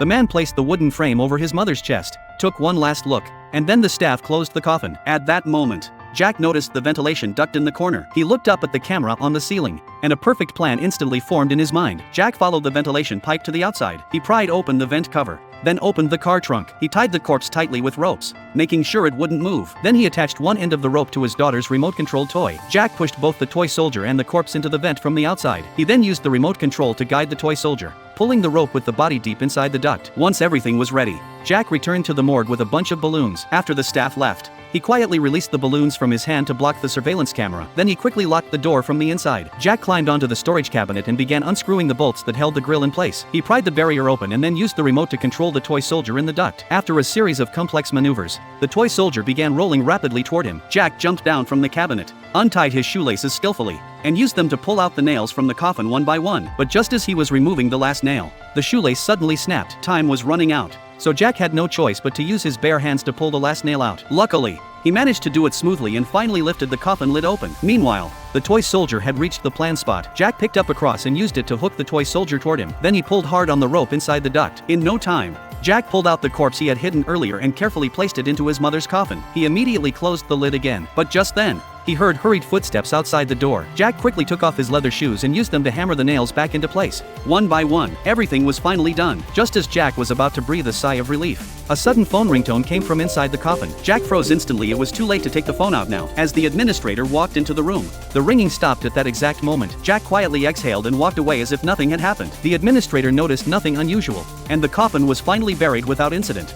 The man placed the wooden frame over his mother's chest, took one last look, and then the staff closed the coffin. At that moment, Jack noticed the ventilation duct in the corner. He looked up at the camera on the ceiling, and a perfect plan instantly formed in his mind. Jack followed the ventilation pipe to the outside. He pried open the vent cover, then opened the car trunk. He tied the corpse tightly with ropes, making sure it wouldn't move. Then he attached one end of the rope to his daughter's remote-controlled toy. Jack pushed both the toy soldier and the corpse into the vent from the outside. He then used the remote control to guide the toy soldier, pulling the rope with the body deep inside the duct. Once everything was ready, Jack returned to the morgue with a bunch of balloons. After the staff left, he quietly released the balloons from his hand to block the surveillance camera. Then he quickly locked the door from the inside. Jack climbed onto the storage cabinet and began unscrewing the bolts that held the grill in place. He pried the barrier open and then used the remote to control the toy soldier in the duct. After a series of complex maneuvers, the toy soldier began rolling rapidly toward him. Jack jumped down from the cabinet, untied his shoelaces skillfully, and used them to pull out the nails from the coffin one by one. But just as he was removing the last nail, the shoelace suddenly snapped. Time was running out, so Jack had no choice but to use his bare hands to pull the last nail out. Luckily, he managed to do it smoothly and finally lifted the coffin lid open. Meanwhile, the toy soldier had reached the planned spot. Jack picked up a cross and used it to hook the toy soldier toward him. Then he pulled hard on the rope inside the duct. In no time, Jack pulled out the corpse he had hidden earlier and carefully placed it into his mother's coffin. He immediately closed the lid again, but just then, he heard hurried footsteps outside the door. Jack quickly took off his leather shoes and used them to hammer the nails back into place. One by one, everything was finally done. Just as Jack was about to breathe a sigh of relief, a sudden phone ringtone came from inside the coffin. Jack froze instantly. It was too late to take the phone out now. As the administrator walked into the room, the ringing stopped at that exact moment. Jack quietly exhaled and walked away as if nothing had happened. The administrator noticed nothing unusual, and the coffin was finally buried without incident.